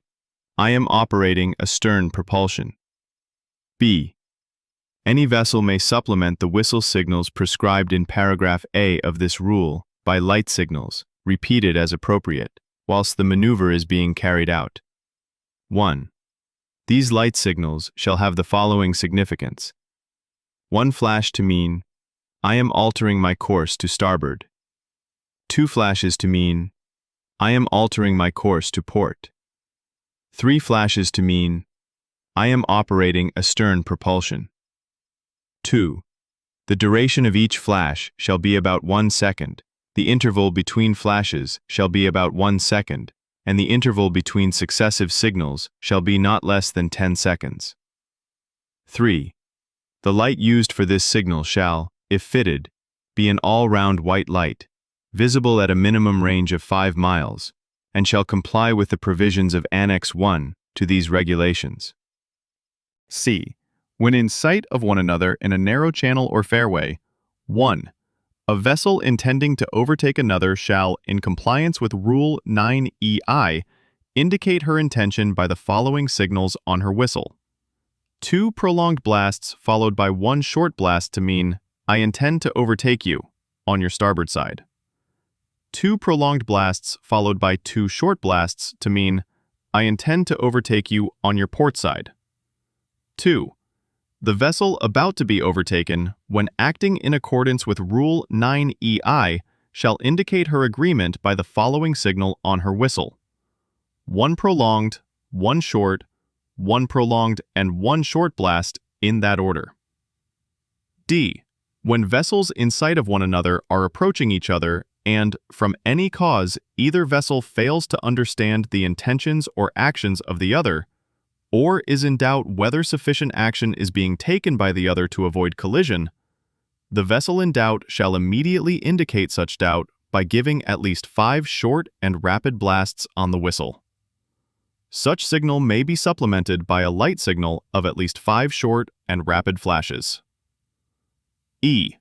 I am operating astern propulsion. B. Any vessel may supplement the whistle signals prescribed in paragraph A of this rule by light signals, repeated as appropriate, whilst the maneuver is being carried out. 1. These light signals shall have the following significance. 1 flash to mean, I am altering my course to starboard. 2 flashes to mean, I am altering my course to port. 3 flashes to mean, I am operating astern propulsion. 2. The duration of each flash shall be about 1 second. The interval between flashes shall be about 1 second, and the interval between successive signals shall be not less than 10 seconds. 3. The light used for this signal shall, if fitted, be an all-round white light, visible at a minimum range of 5 miles, and shall comply with the provisions of Annex 1 to these regulations. C. When in sight of one another in a narrow channel or fairway, 1. A vessel intending to overtake another shall, in compliance with Rule 9EI, indicate her intention by the following signals on her whistle. 2 prolonged blasts followed by 1 short blast to mean, I intend to overtake you, on your starboard side. 2 prolonged blasts followed by 2 short blasts to mean, I intend to overtake you on your port side. 2. The vessel about to be overtaken, when acting in accordance with Rule 9EI, shall indicate her agreement by the following signal on her whistle. 1 prolonged, 1 short, 1 prolonged, and 1 short blast in that order. D. When vessels in sight of one another are approaching each other and, from any cause, either vessel fails to understand the intentions or actions of the other, or is in doubt whether sufficient action is being taken by the other to avoid collision, the vessel in doubt shall immediately indicate such doubt by giving at least 5 short and rapid blasts on the whistle. Such signal may be supplemented by a light signal of at least 5 short and rapid flashes. E.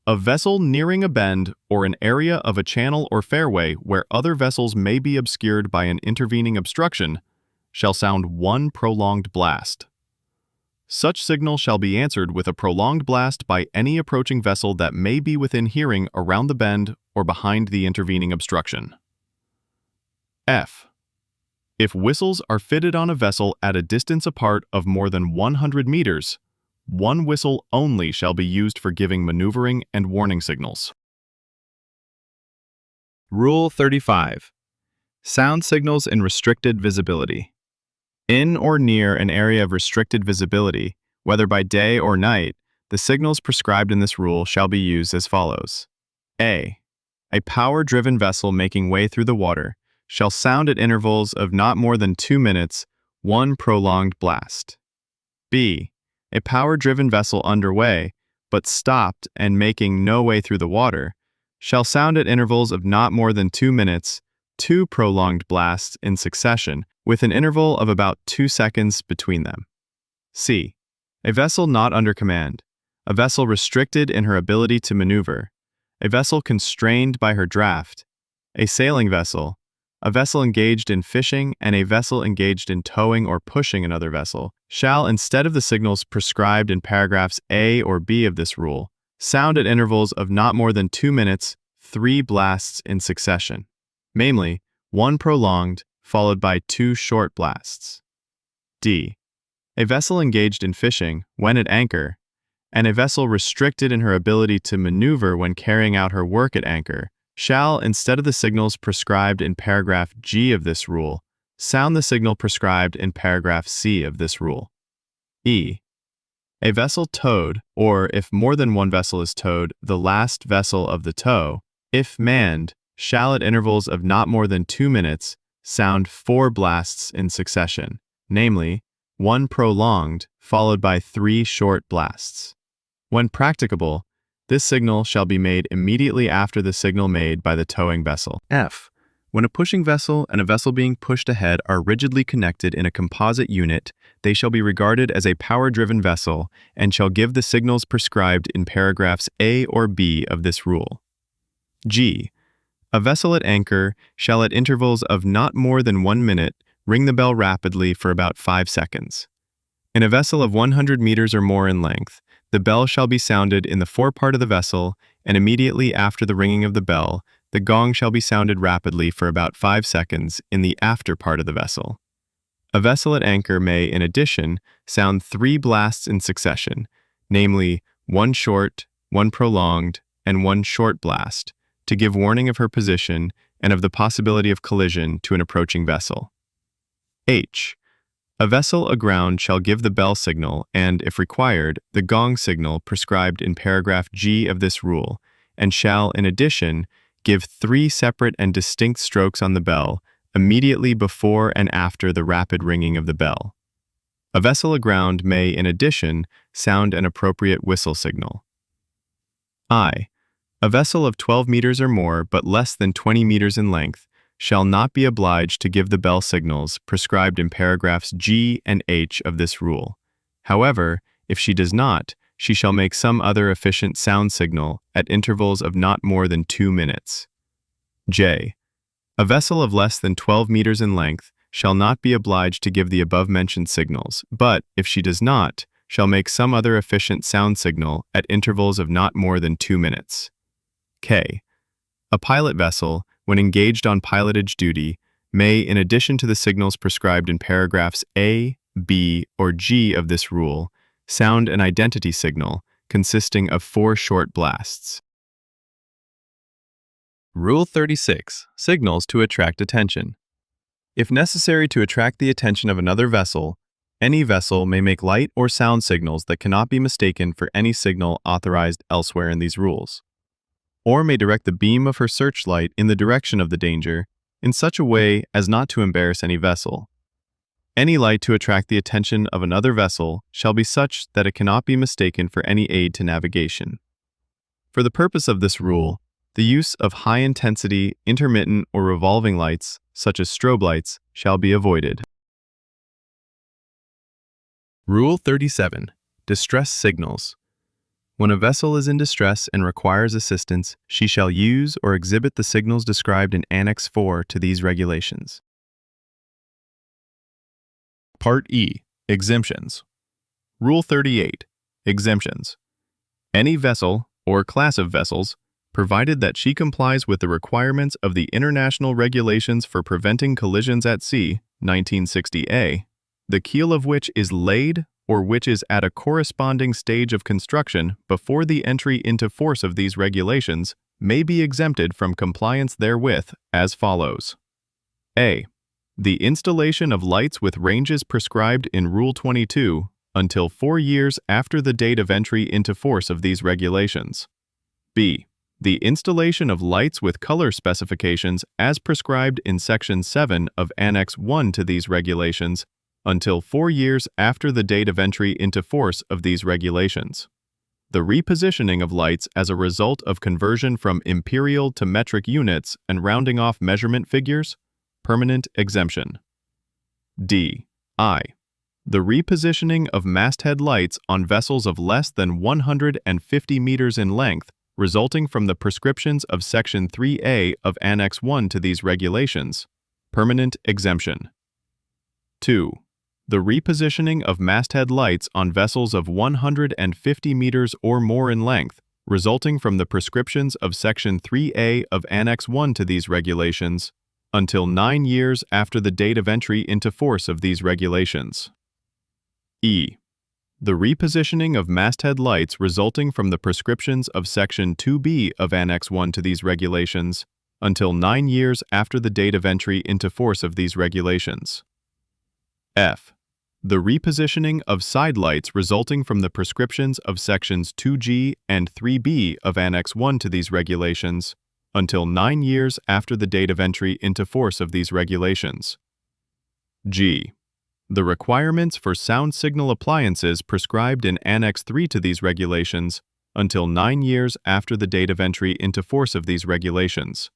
A vessel nearing a bend or an area of a channel or fairway where other vessels may be obscured by an intervening obstruction shall sound 1 prolonged blast. Such signal shall be answered with a prolonged blast by any approaching vessel that may be within hearing around the bend or behind the intervening obstruction. F. If whistles are fitted on a vessel at a distance apart of more than 100 meters, 1 whistle only shall be used for giving maneuvering and warning signals. Rule 35. Sound signals in restricted visibility. In or near an area of restricted visibility, whether by day or night, the signals prescribed in this rule shall be used as follows. A. A power-driven vessel making way through the water shall sound at intervals of not more than 2 minutes, 1 prolonged blast. B. A power-driven vessel underway, but stopped and making no way through the water, shall sound at intervals of not more than 2 minutes, 2 prolonged blasts in succession, with an interval of about 2 seconds between them. C. A vessel not under command, a vessel restricted in her ability to maneuver, a vessel constrained by her draft, a sailing vessel, a vessel engaged in fishing, and a vessel engaged in towing or pushing another vessel, shall, instead of the signals prescribed in paragraphs A or B of this rule, sound at intervals of not more than 2 minutes, 3 blasts in succession, namely, 1 prolonged, followed by 2 short blasts. D. A vessel engaged in fishing, when at anchor, and a vessel restricted in her ability to maneuver when carrying out her work at anchor, shall, instead of the signals prescribed in paragraph G of this rule, sound the signal prescribed in paragraph C of this rule. E. A vessel towed, or if more than one vessel is towed, the last vessel of the tow, if manned, shall at intervals of not more than 2 minutes sound 4 blasts in succession, namely, 1 prolonged, followed by 3 short blasts. When practicable, this signal shall be made immediately after the signal made by the towing vessel. F. When a pushing vessel and a vessel being pushed ahead are rigidly connected in a composite unit, they shall be regarded as a power-driven vessel and shall give the signals prescribed in paragraphs A or B of this rule. G. A vessel at anchor shall at intervals of not more than 1 minute ring the bell rapidly for about 5 seconds. In a vessel of 100 meters or more in length, the bell shall be sounded in the forepart of the vessel, and immediately after the ringing of the bell, the gong shall be sounded rapidly for about 5 seconds in the after part of the vessel. A vessel at anchor may, in addition, sound 3 blasts in succession, namely 1 short, 1 prolonged, and 1 short blast, to give warning of her position and of the possibility of collision to an approaching vessel. H. A vessel aground shall give the bell signal and, if required, the gong signal prescribed in paragraph G of this rule, and shall, in addition, give 3 separate and distinct strokes on the bell immediately before and after the rapid ringing of the bell. A vessel aground may, in addition, sound an appropriate whistle signal. I. A vessel of 12 meters or more, but less than 20 meters in length, shall not be obliged to give the bell signals prescribed in paragraphs G and H of this rule. However, if she does not, she shall make some other efficient sound signal at intervals of not more than 2 minutes. J. A vessel of less than 12 meters in length shall not be obliged to give the above-mentioned signals, but, if she does not, shall make some other efficient sound signal at intervals of not more than 2 minutes. K. A pilot vessel, when engaged on pilotage duty, may, in addition to the signals prescribed in paragraphs A, B, or G of this rule, sound an identity signal consisting of 4 short blasts. Rule 36. Signals to attract attention. If necessary to attract the attention of another vessel, any vessel may make light or sound signals that cannot be mistaken for any signal authorized elsewhere in these rules, or may direct the beam of her searchlight in the direction of the danger in such a way as not to embarrass any vessel. Any light to attract the attention of another vessel shall be such that it cannot be mistaken for any aid to navigation. For the purpose of this rule, the use of high-intensity, intermittent, or revolving lights, such as strobe lights, shall be avoided. Rule 37. Distress signals. When a vessel is in distress and requires assistance, she shall use or exhibit the signals described in Annex 4 to these regulations. Part E. Exemptions. Rule 38. Exemptions. Any vessel, or class of vessels, provided that she complies with the requirements of the International Regulations for Preventing Collisions at Sea, 1960A, the keel of which is laid or which is at a corresponding stage of construction before the entry into force of these regulations, may be exempted from compliance therewith as follows. A. The installation of lights with ranges prescribed in Rule 22 until 4 years after the date of entry into force of these regulations. B. The installation of lights with color specifications as prescribed in Section 7 of Annex 1 to these regulations until 4 years after the date of entry into force of these regulations. The repositioning of lights as a result of conversion from imperial to metric units and rounding off measurement figures, permanent exemption. D. I. The repositioning of masthead lights on vessels of less than 150 meters in length resulting from the prescriptions of Section 3A of Annex 1 to these regulations, permanent exemption. 2. The repositioning of masthead lights on vessels of 150 meters or more in length, resulting from the prescriptions of Section 3A of Annex 1 to these regulations, until 9 years after the date of entry into force of these regulations. E. The repositioning of masthead lights resulting from the prescriptions of Section 2B of Annex 1 to these regulations, until 9 years after the date of entry into force of these regulations. F. The repositioning of side lights resulting from the prescriptions of Sections 2G and 3B of Annex 1 to these regulations, until 9 years after the date of entry into force of these regulations. G. The requirements for sound signal appliances prescribed in Annex 3 to these regulations until 9 years after the date of entry into force of these regulations.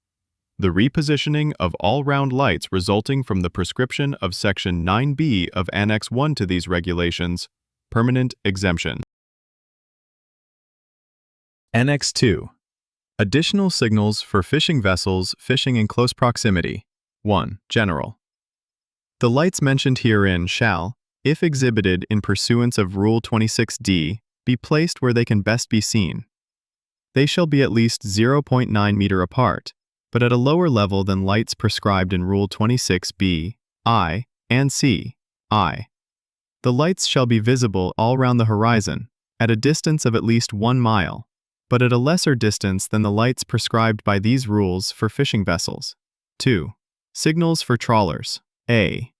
The repositioning of all-round lights resulting from the prescription of Section 9B of Annex 1 to these regulations, permanent exemption. Annex 2. Additional signals for fishing vessels fishing in close proximity. 1. General. The lights mentioned herein shall, if exhibited in pursuance of Rule 26D, be placed where they can best be seen. They shall be at least 0.9 meter apart, but at a lower level than lights prescribed in Rule 26B, I, and C, I. The lights shall be visible all round the horizon, at a distance of at least 1 mile, but at a lesser distance than the lights prescribed by these rules for fishing vessels. 2. Signals for trawlers. A.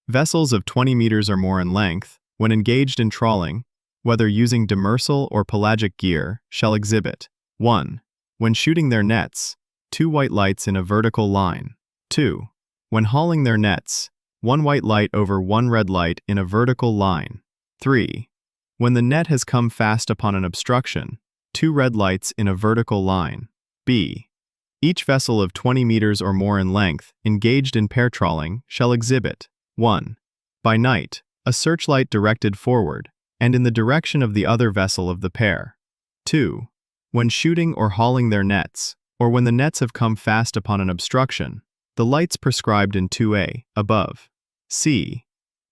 Vessels of 20 meters or more in length, when engaged in trawling, whether using demersal or pelagic gear, shall exhibit 1. When shooting their nets, 2 white lights in a vertical line. 2. When hauling their nets, 1 white light over 1 red light in a vertical line. 3. When the net has come fast upon an obstruction, 2 red lights in a vertical line. B. Each vessel of 20 meters or more in length, engaged in pair trawling, shall exhibit 1. By night, a searchlight directed forward, and in the direction of the other vessel of the pair. 2. When shooting or hauling their nets, or when the nets have come fast upon an obstruction, the lights prescribed in 2a, above. C.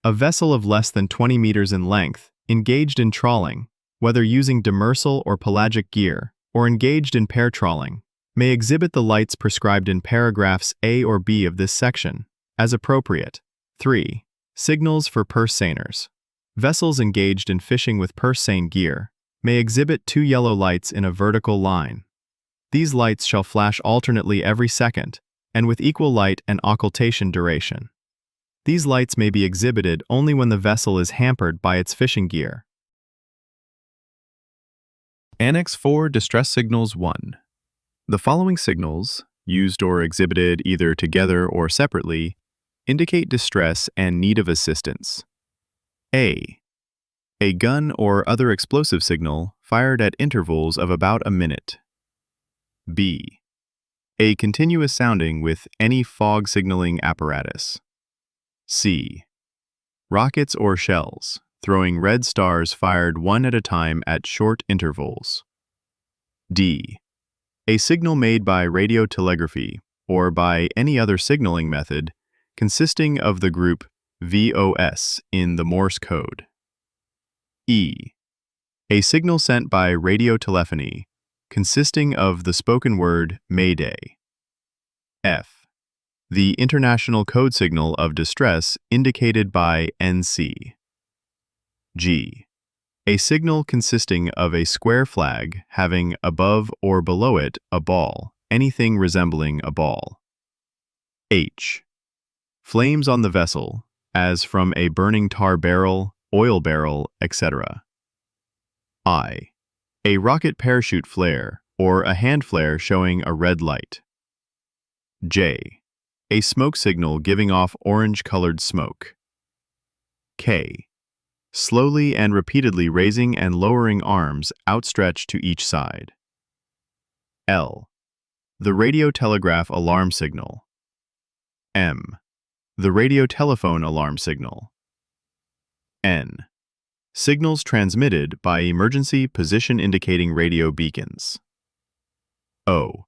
A vessel of less than 20 meters in length, engaged in trawling, whether using demersal or pelagic gear, or engaged in pair trawling, may exhibit the lights prescribed in paragraphs A or B of this section, as appropriate. 3. Signals for purse seiners. Vessels engaged in fishing with purse seine gear may exhibit 2 yellow lights in a vertical line. These lights shall flash alternately every second, and with equal light and occultation duration. These lights may be exhibited only when the vessel is hampered by its fishing gear. Annex 4 Distress Signals 1. The following signals, used or exhibited either together or separately, indicate distress and need of assistance. A. A gun or other explosive signal fired at intervals of about a minute. B. A continuous sounding with any fog signaling apparatus. C. Rockets or shells, throwing red stars fired one at a time at short intervals. D. A signal made by radiotelegraphy or by any other signaling method consisting of the group VOS in the Morse code. E. A signal sent by radiotelephony consisting of the spoken word Mayday. F. The international code signal of distress indicated by NC. G. A signal consisting of a square flag having above or below it a ball, anything resembling a ball. H. Flames on the vessel, as from a burning tar barrel, oil barrel, etc. I. A rocket parachute flare, or a hand flare showing a red light. J. A smoke signal giving off orange-colored smoke. K. Slowly and repeatedly raising and lowering arms outstretched to each side. L. The radiotelegraph alarm signal. M. The radiotelephone alarm signal. N. Signals transmitted by emergency position indicating radio beacons. O.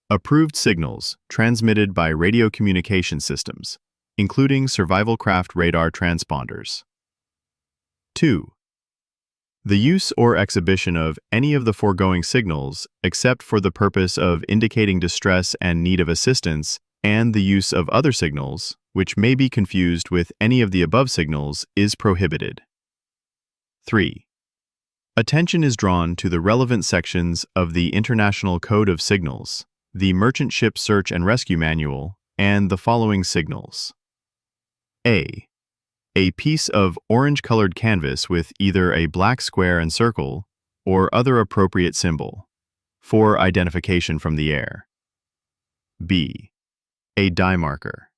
Approved signals transmitted by radio communication systems, including survival craft radar transponders. 2. The use or exhibition of any of the foregoing signals except for the purpose of indicating distress and need of assistance, and the use of other signals, which may be confused with any of the above signals, is prohibited. 3. Attention is drawn to the relevant sections of the International Code of Signals, the Merchant Ship Search and Rescue Manual, and the following signals. A. A piece of orange-colored canvas with either a black square and circle or other appropriate symbol for identification from the air. B. A die marker.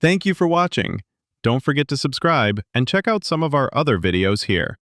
Thank you for watching. Don't forget to subscribe and check out some of our other videos here.